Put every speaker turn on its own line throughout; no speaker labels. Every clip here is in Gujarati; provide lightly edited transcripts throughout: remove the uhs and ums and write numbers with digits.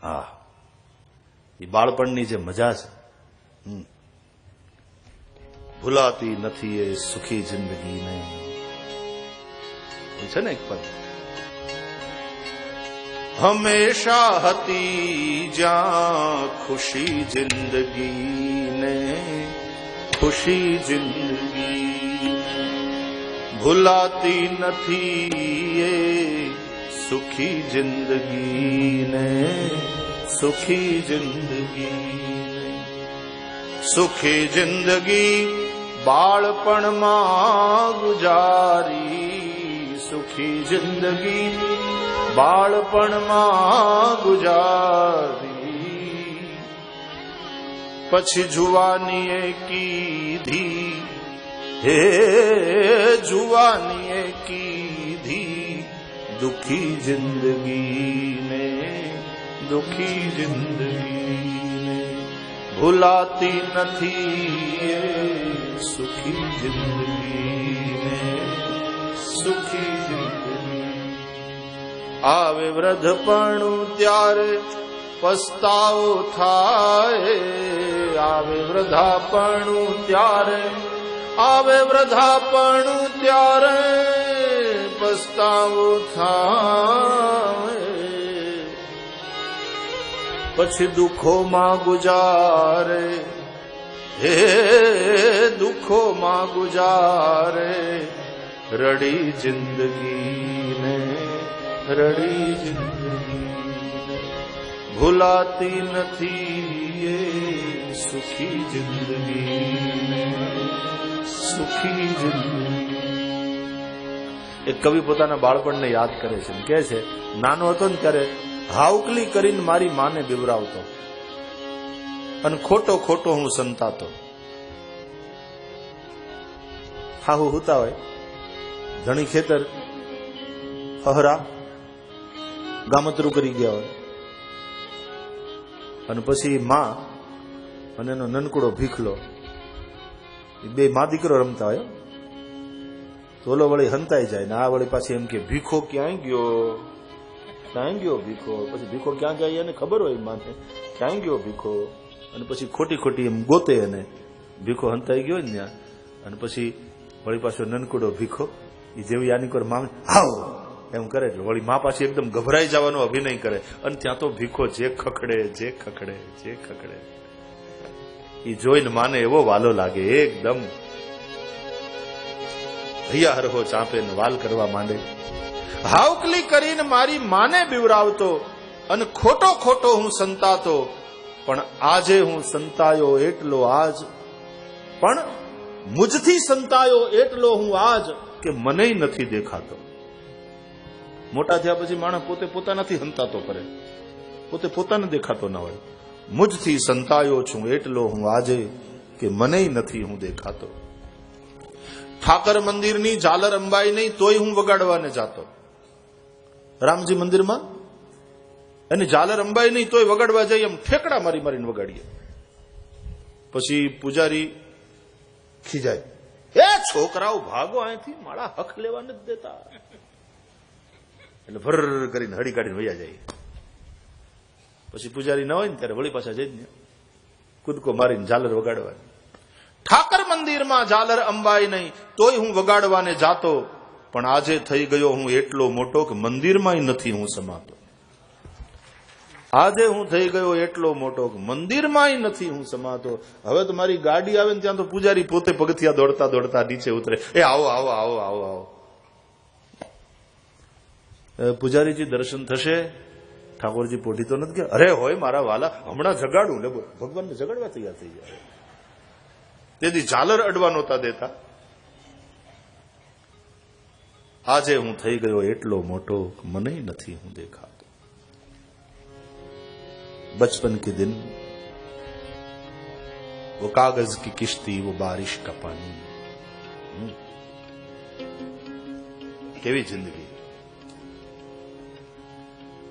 હા, એ બાળપણની જે મજા છે ભૂલાતી નથી એ સુખી જિંદગીને. છે ને એક પદ, હંમેશા હતી જ્યાં ખુશી જિંદગીને, ખુશી જિંદગી ભૂલાતી નથી એ સુખી જિંદગીને, સુખી જિંદગી. સુખી જિંદગી બાળપણમાં ગુજારી, સુખી જિંદગી બાળપણમાં ગુજારી. પછી જુવાનીએ કીધી, હે જુવાનીએ કીધી દુખી જિંદગીને, દુખી જિંદગીને ભૂલાતી નથી એ સુખી જિંદગીને, સુખી જિંદગી. આવે વૃદ્ધપણું ત્યારે પસ્તાવો થાય, આવે વૃદ્ધાપણું ત્યારે, આવે વૃદ્ધાપણું ત્યારે પસ્તાવો થાય. પછી દુઃખોમાં ગુજારે, હે દુઃખોમાં ગુજારે રડી જિંદગીને, રડી જિંદગી ભૂલાતી નથી એ સુખી જિંદગીને, સુખી જિંદગી. એક કવિ પોતાના બાળપણને યાદ કરે છે, કહે છે નાનો હતો ને ત્યારે હાવકલી કરીને મારી માને બિવરાવતો અને ખોટો ખોટો હું સંતાતો. હાહુ હુતા હોય, ધણી ખેતર હહરા ગામતરું કરી ગયા હોય અને પછી માં અને એનો નનકડો ભીખલો, બે મા દીકરો રમતા હોય તો ઓલો વળી હંતાઈ જાય ને આ વળી પાછી એમ કે ભીખો ક્યાંય ગયો, ક્યાં ગયો ભીખો. પછી ભીખો ક્યાં જાય એને ખબર હોય માને, ક્યાં ગયો ભીખો. અને પછી ખોટી ખોટી એમ ગોતે અને ભીખો હંતાઈ ગયો ને ત્યાં. અને પછી વળી પાછો નનકડો ભીખો એ જેવી આની પર માં હાવ એમ કરે એટલે વળી માં પાછી એકદમ ગભરાઈ જવાનો અભિનય કરે અને ત્યાં તો ભીખો જે ખખડે, જે ખખડે, જે ખખડે. એ જોઈને માને એવો વાલો લાગે, એકદમ હૈયા હરહો ચાંપે ને વાલ કરવા માંડે. હાવકલી કરીને મારી માને બિવરાવતો અને ખોટો ખોટો હું સંતાતો, પણ આજે હું સંતાયો એટલો આજ, પણ મુજથી સંતાયો એટલો હું આજ કે મને નથી દેખાતો. મોટા થયા પછી માણસ પોતે પોતાનાથી હંતાતો કરે, પોતે પોતાને દેખાતો ના હોય. મુજથી સંતાયો છું એટલો હું આજે કે મને નથી હું દેખાતો. ઠાકર મંદિરની ઝાલર અંબાઈ નહીં તોય હું વગાડવાને જાતો. રામજી મંદિરમાં એની ઝાલર અંબાઈ નહીં તોય વગાડવા જઈએ, એમ ઠેકડા મારી મારીને વગાડીએ. પછી પૂજારી ખીજાય, એ છોકરાઓ ભાગો અહીંથી, મારા હક લેવા નથી દેતા. એટલે ભર કરીને હળી કાઢીને વયા જાય. પછી પૂજારી ના હોય ને ત્યારે વળી પાછા જઈને કૂદકો મારીને ઝાલર વગાડવાની. ઠાકર મંદિરમાં ઝાલર અંબાઈ નહીં તોય હું વગાડવાને જાતો, પણ આજે થઈ ગયો હું એટલો મોટો કે મંદિરમાં નથી હું સમાતો. આજે હું થઈ ગયો એટલો મોટો કે મંદિરમાં નથી હું સમાતો. હવે તો મારી ગાડી આવે ને ત્યાં તો પૂજારી પોતે પગથિયા દોડતા દોડતા નીચે ઉતરે, એ આવો આવો આવો આવો આવો. પૂજારીજી દર્શન થશે, ઠાકોરજી પોઢી તો નથી ગયા. અરે હોય મારા વાલા, હમણાં જગાડું ને ભગવાનને જગાડવા તૈયાર થઈ જાય. તેથી ઝાલર અડવા નહોતા દેતા. આજે હું થઈ ગયો એટલો મોટો મને નથી હું દેખાતો. बचपन के दिन वो कागज की किश्ती, वो बारिश का पानी. केवी जिंदगी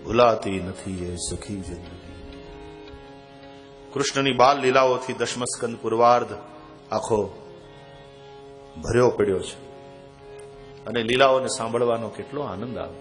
भूलाती નથી એ સુખી જિંદગી. કૃષ્ણની બાલ લીલાઓથી દશમસ્કંદ પૂર્વાર્ધ આખો ભર્યો પડ્યો છે અને લીલાઓને સાંભળવાનો કેટલો આનંદ આવે.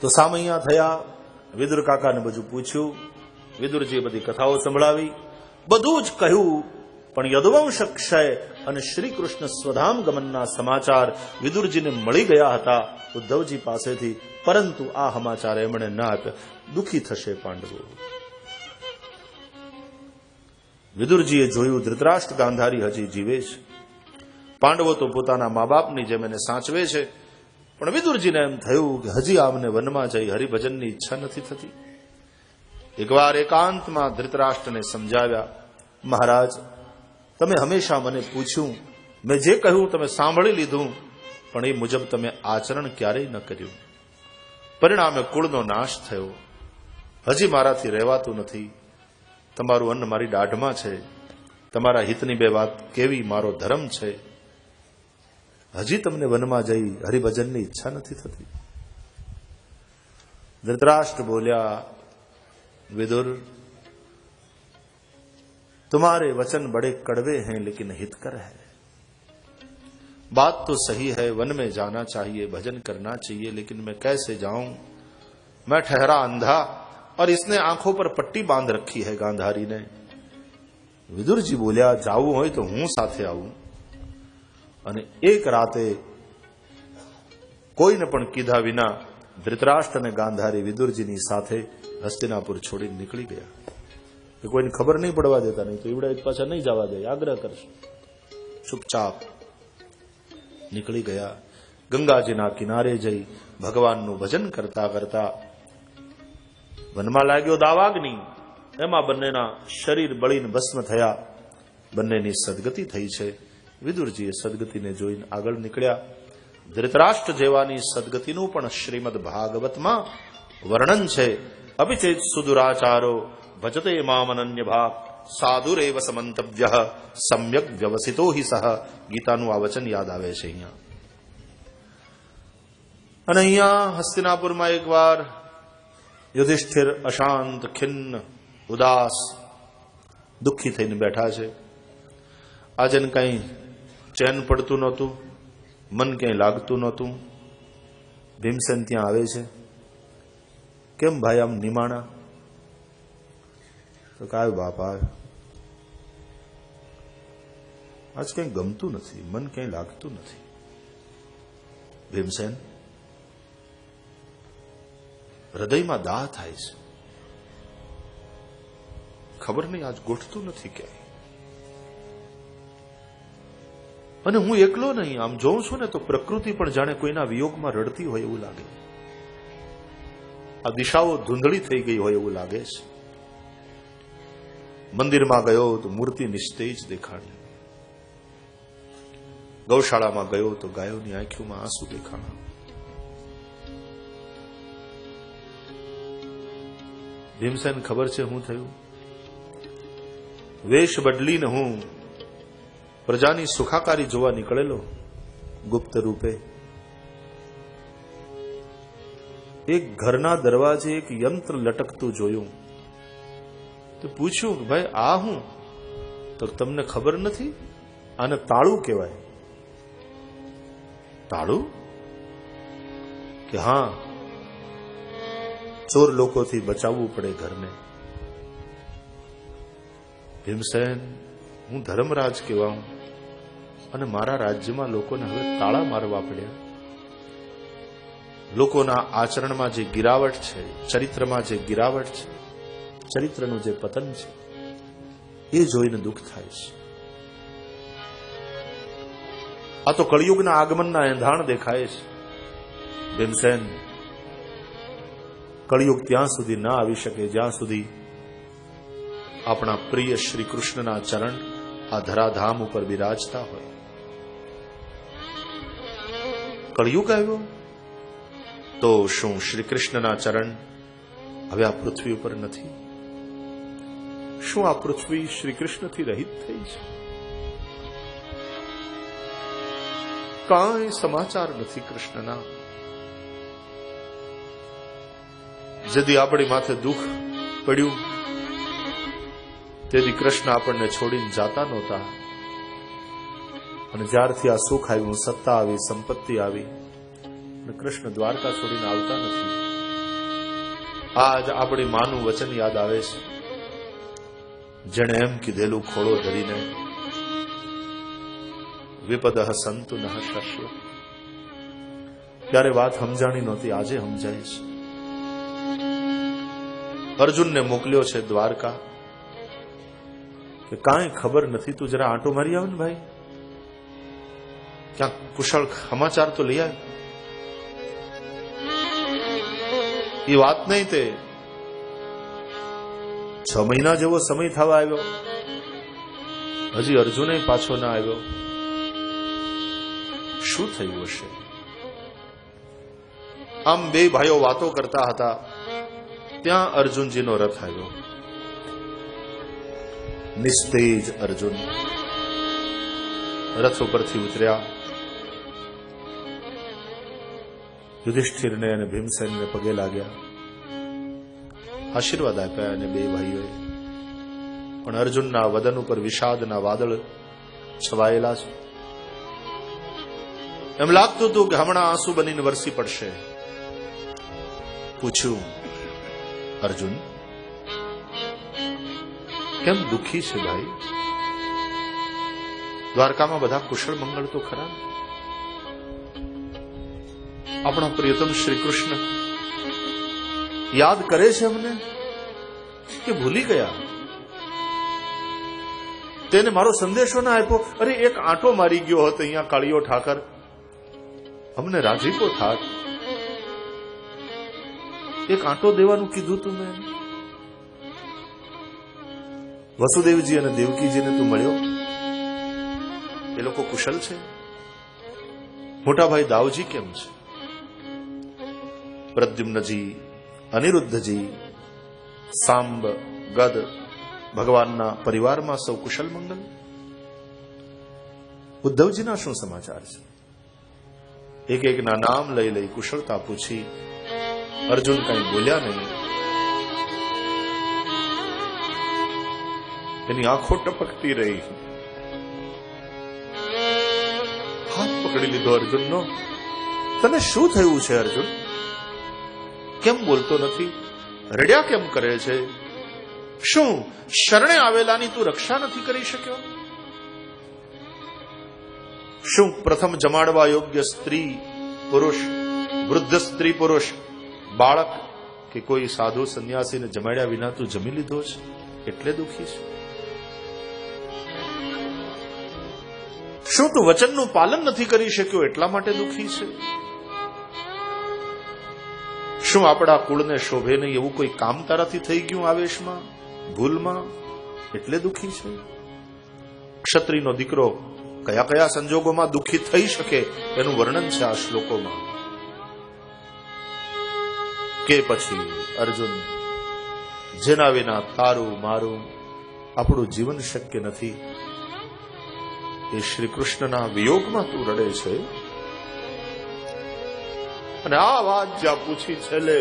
તો સામૈયા થયા, વિદુર કાકાને બધું પૂછ્યું, વિદુરજીએ બધી કથાઓ સંભળાવી, બધું જ કહ્યું. પણ યદુવંશ ક્ષય અને શ્રી કૃષ્ણ સ્વધામ ગમનના સમાચાર વિદુરજીને મળી ગયા હતા ઉદ્ધવજી પાસેથી, પરંતુ આ સમાચાર એમણે ના આપ્યા. દુઃખી થશે પાંડવો. વિદુરજીએ જોયું ધૃતરાષ્ટ્ર ગાંધારી હજી જીવે છે. પાંડવો તો પોતાના મા બાપની જેમ એને સાચવે છે, પણ વિદુરજીને એમ થયું કે હજી આમને વનમાં જઈ હરિભજનની ઈચ્છા નથી થતી. એકવાર એકાંતમાં ધૃતરાષ્ટ્રને સમજાવ્યા, મહારાજ, તમે હંમેશા મને પૂછ્યું, મેં જે કહ્યું તમે સાંભળી લીધું, પણ એ મુજબ તમે આચરણ ક્યારેય ન કર્યું. પરિણામે કુળનો નાશ થયો. હજી મારાથી રહેવાતું નથી. તમારું અન્ન મારી દાઢમાં છે. તમારા હિતની બે વાત કેવી મારો ધર્મ છે. હજી તમને વનમાં જઈ હરિભજનની ઈચ્છા નથી થતી. ધૃતરાષ્ટ્ર બોલ્યા, विदुर, तुम्हारे वचन बड़े कड़वे हैं लेकिन हितकर है. बात तो सही है, वन में जाना चाहिए, भजन करना चाहिए, लेकिन मैं कैसे जाऊं? मैं ठहरा अंधा और इसने आंखों पर पट्टी बांध रखी है गांधारी ने. विदुरजी बोल्या, जाવું હોય તો હું સાથે આવું. અને એક રાતે કોઈને પણ કીધા વિના ધૃતરાષ્ટ્ર અને ગાંધારી વિદુરજીની સાથે હસ્તિનાપુર છોડીને નીકળી ગયા. કોઈને ખબર નહીં પડવા દેતા, નહીં તો એવડા એક પાછા નહીં જવા દે, આગ્રહ કરશે. ચૂપચાપ નીકળી ગયા. ગંગાજીના કિનારે જઈ ભગવાનનું ભજન કરતા કરતા વનમાં લાગ્યો દાવાગ્નિ. એમાં બંનેના શરીર બળીને ભસ્મ થયા. બંનેની સદગતિ થઈ છે. વિદુરજીએ સદગતિને જોઈને આગળ નીકળ્યા. ધૃતરાષ્ટ્ર જેવાની સદગતિનું પણ શ્રીમદ ભાગવતમાં વર્ણન છે. અપિચેત સુદુરાચારો ભજતે મામ અનન્ય ભાવ સાધુરેવ સમંતવ્ય સમ્યક વ્યવસિતો હિ સહ. ગીતાનું આ વચન યાદ આવે છે અહીંયા. અને અહીંયા હસ્તિનાપુરમાં એકવાર યુધિષ્ઠિર અશાંત, ખિન્ન, ઉદાસ, દુઃખી થઈને બેઠા છે. આજે કઈ ચેન પડતું નહોતું, મન ક્યાંય લાગતું નહોતું. ભીમસેન ત્યાં આવે છે. કેમ ભાઈ આમ નિમાણા? તો કાય બાપા, આજ કંઈ ગમતું નથી, મન ક્યાંય લાગતું નથી. ભીમસેન, હૃદયમાં દાહ થાય છે. ખબર નહીં આજ ગોઠતું નથી ક્યાંય. અને હું એકલો નહીં, આમ જોઉં છું ને તો પ્રકૃતિ પણ જાણે કોઈના વિયોગમાં રડતી હોય એવું લાગે. આ દિશાઓ ધૂંધળી થઈ ગઈ હોય એવું લાગે છે. મંદિરમાં ગયો તો મૂર્તિ નિસ્તેજ દેખાણી. ગૌશાળામાં ગયો તો ગાયોની આંખોમાં આંસુ દેખાણા. ભીમસેન ખબર છે હું થયું? વેશ બદલીને હું પ્રજાની સુખાકારી જોવા નીકળેલો ગુપ્ત રૂપે. એક ઘરના દરવાજે એક યંત્ર લટકતું જોયું. તો પૂછ્યું, ભાઈ આ હું? તો તમને ખબર નથી? આને તાળું કહેવાય. તાળું? કે હા, ચોર લોકોથી બચાવવું પડે ઘરને. ભીમસેન, હું ધર્મરાજ કહેવાઉં અને મારા રાજ્યમાં લોકોને હવે તાળા મારવા પડ્યા. લોકોના આચરણમાં જે ગિરાવટ છે, ચરિત્રમાં જે ગિરાવટ છે, ચરિત્રનું જે પતન છે, એ જોઈને દુઃખ થાય છે. આ તો કળિયુગના આગમનના એંધાણ દેખાય છે. ભીમસેન, કળિયુગ ત્યાં સુધી ના આવી શકે જ્યાં સુધી આપણા પ્રિય શ્રી કૃષ્ણના ચરણ આ ધરાધામ ઉપર બિરાજતા હોય. કળિયુગ આવ્યો તો શું શ્રી કૃષ્ણના ચરણ હવે આ પૃથ્વી ઉપર નથી? શું આ પૃથ્વી શ્રી કૃષ્ણથી રહિત થઈ છે? કાંઈ સમાચાર નથી કૃષ્ણના. જેથી આપણી માથે દુઃખ પડ્યું તેથી કૃષ્ણ આપણને છોડીને જાતા નહોતા. અને જ્યારથી આ સુખ આવ્યું, સત્તા આવી, સંપત્તિ આવી, અને કૃષ્ણ દ્વારકા છોડીને આવતા નથી. આજ આપણી માનું વચન યાદ આવે છે, જેણે એમ કીધેલું ખોળો ધરીને, વિપદઃ સંતુ નઃ શાશ્વત. ત્યારે વાત સમજાણી નહોતી, આજે સમજાય છે. અર્જુનને મોકલ્યો છે દ્વારકા કે કાંઈ ખબર નથી, તું જરા આંટો મારી આવ ને ભાઈ, ક્યાંક કુશળ સમાચાર તો લઈ આવે. એ વાત નહીં, તે 6 મહિના જેવો સમય થવા આવ્યો, હજી અર્જુને પાછો ના આવ્યો. શું થયું હશે? આમ બે ભાઈઓ વાતો કરતા હતા, ત્યાં અર્જુનજીનો રથ આવ્યો. નિસ્તેજ અર્જુન રથ ઉપરથી ઉતર્યા. યુધિષ્ઠિરને અને ભીમસેનને પગે લાગ્યા, આશીર્વાદ આપ્યા. અને બે ભાઈઓએ પણ અર્જુનના વદન ઉપર વિષાદના વાદળ છવાયેલા છે. એમ લાગતું હતું કે હમણાં આંસુ બનીને વરસી પડશે. પૂછ્યું, અર્જુન કેમ દુઃખી છે ભાઈ? દ્વારકામાં બધા કુશળ મંગળ તો ખરા? આપણા પ્રિયતમ શ્રી કૃષ્ણ યાદ કરે છે અમને કે ભૂલી ગયા? તેને મારો સંદેશો ના આપ્યો? અરે એક આંટો મારી ગયો હતો અહીંયા કાળીયો ઠાકર, અમને રાજીપો થાત. એક આંટો દેવાનું કીધું તું મેં. વસુદેવજી અને દેવકીજીને તું મળ્યો? એ લોકો કુશળ છે? મોટા ભાઈ દાવજી કેમ છે? પ્રદ્યુમ્નજી, અનિરુદ્ધજી, સાંબ, ગદ, ભગવાનના પરિવારમાં સૌ કુશલ મંગલ? ઉદ્ધવજીના શું સમાચાર છે? એક એકના નામ લઈ લઈ કુશળતા પૂછી. અર્જુન કઈ બોલ્યા નહીં. એની આંખો ટપકતી રહી. હાથ પકડી લીધો અર્જુનનો. તને શું થયું છે અર્જુન? કેમ બોલતો નથી? રડ્યા કેમ કરે છે? શું શરણે આવેલાની તું રક્ષા નથી કરી શક્યો? શું પ્રથમ જમાડવા યોગ્ય સ્ત્રી પુરુષ, વૃદ્ધ સ્ત્રી પુરુષ, બાળક કે કોઈ સાધુ સંન્યાસીને જમાડ્યા વિના તું જમી લીધો છે એટલે દુઃખી છે? શું તું વચનનું પાલન નથી કરી શક્યો એટલા માટે દુઃખી છે? શું આપણા કુળને શોભે નહીં એવું કોઈ કામ તારાથી થઈ ગયું આવેશમાં, ભૂલમાં, એટલે દુઃખી છે? ક્ષત્રિયનો દીકરો કયા કયા સંજોગોમાં દુઃખી થઈ શકે એનું વર્ણન છે આ શ્લોકોમાં. કે પછી અર્જુન, જેના વિના તારું મારું આપણું જીવન શક્ય નથી, એ શ્રી કૃષ્ણના વિયોગમાં તું રડે છે? અને આ વાત જ્યાં પૂછી છેલ્લે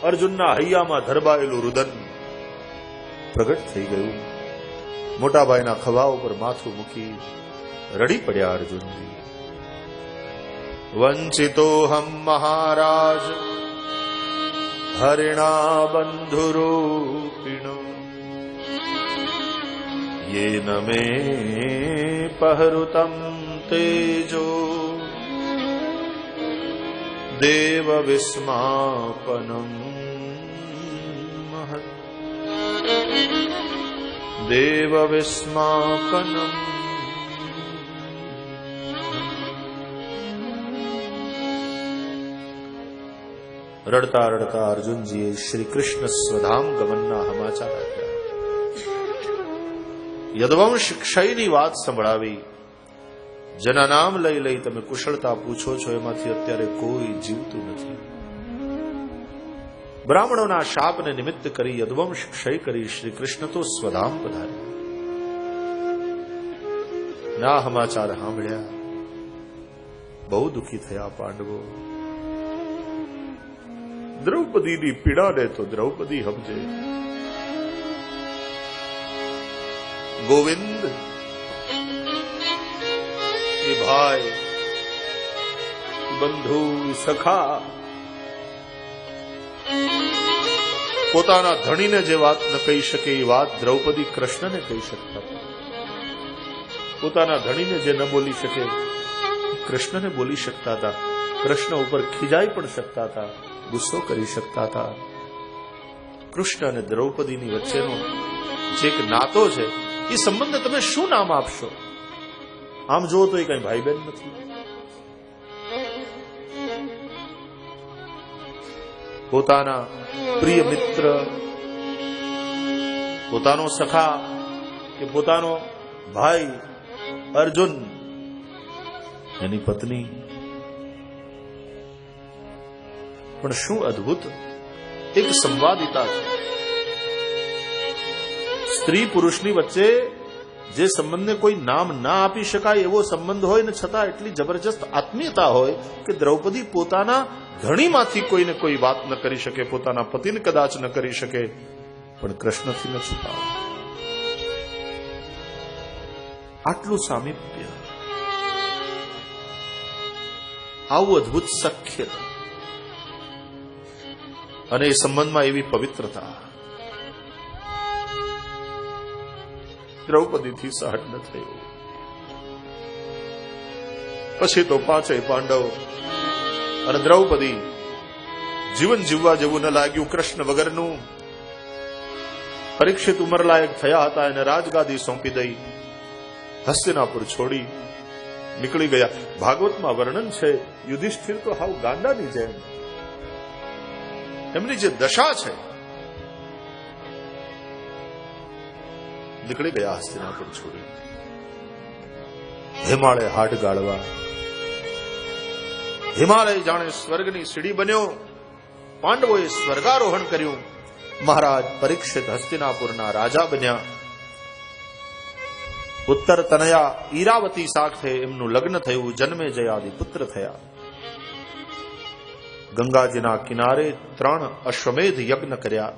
અર્જુનના હૈયામાં ધરબાયેલું રુદન પ્રગટ થઈ ગયું. મોટાભાઈના ખભા ઉપર માથું મૂકી રડી પડ્યા અર્જુનજી. વંચિતોહમ મહારાજ હરિણા બંધુરૂપિણો યેન મે પહૃતમ તેજો દેવ વિસ્માપનમ મહત દેવ વિસ્માપનમ. રડતા રડતા અર્જુનજીએ શ્રી કૃષ્ણ સ્વધામ ગમનના સમાચાર આપ્યા. યદવંશ ક્ષયની વાત સંભળાવી. જેના નામ લઈ લઈ તમે કુશળતા પૂછો છો એમાંથી અત્યારે કોઈ જીવતું નથી. બ્રાહ્મણોના શાપને નિમિત્ત કરી યદવંશ ક્ષય કરી શ્રી કૃષ્ણ તો સ્વધામ પધાર્યા. ના સમાચાર સાંભળ્યા બહુ દુઃખી થયા પાંડવો. દ્રૌપદીની પીડાને તો દ્રૌપદી સમજે. ગોવિંદ એ ભાઈ, બંધુ, સખા પોતાના ધણીને જે વાત ન કહી શકે એ વાત દ્રૌપદી કૃષ્ણને કહી શકતા હતા. પોતાના ધણીને જે ન બોલી શકે કૃષ્ણને બોલી શકતા હતા. કૃષ્ણ ઉપર ખીજાઈ પણ શકતા હતા, ગુસ્સો કરી શકતા હતા. કૃષ્ણ અને દ્રૌપદીની વચ્ચેનો જે એક નાતો છે એ સંબંધ તમે શું નામ આપશો? આમ જુઓ તો એ કઈ ભાઈ બહેન નથી. પોતાના પ્રિય મિત્ર, પોતાનો સખા કે પોતાનો ભાઈ અર્જુન, એની પત્ની, પણ શું અદ્ભુત એક સંવાદિતા છે. સ્ત્રી પુરુષની વચ્ચે જે સંબંધને કોઈ નામ ના આપી શકાય એવો સંબંધ હોય ને છતાં એટલી જબરજસ્ત આત્મીયતા હોય કે દ્રૌપદી પોતાના ધણીમાંથી કોઈને કોઈ વાત ન કરી શકે, પોતાના પતિને કદાચ ન કરી શકે, પણ કૃષ્ણથી ન છુપાવે. આટલું સામીપ્ય, આવું અદ્ભુત સખ્ય, અને એ સંબંધમાં એવી પવિત્રતા દ્રૌપદીથી સહજ ન થયું. પછી તો પાંચેય પાંડવ અને દ્રૌપદી જીવન જીવવા જેવું ન લાગ્યું. કૃષ્ણ વગરનું. પરીક્ષિત ઉંમરલાયક થયા હતા, એને રાજગાદી સોંપી દઈ હસ્તિનાપુર છોડી નીકળી ગયા. ભાગવતમાં વર્ણન છે, યુધિષ્ઠિર તો હાવ ગાંડાની જેમ, એમની જે દશા છે, નીકળી ગયા હસ્તિનાપુર છોડી. હિમાલય હાડ ગાળવા. હિમાલય જાણે સ્વર્ગની સીડી બન્યો. પાંડવોએ સ્વર્ગારોહણ કર્યું. મહારાજ પરીક્ષિત હસ્તિનાપુરના રાજા બન્યા. ઉત્તર તનયા ઈરાવતી સાથે એમનું લગ્ન થયું. જન્મે જયાદિ પુત્ર થયા. ગંગાજીના કિનારે 3 અશ્વમેધ યજ્ઞ કર્યા.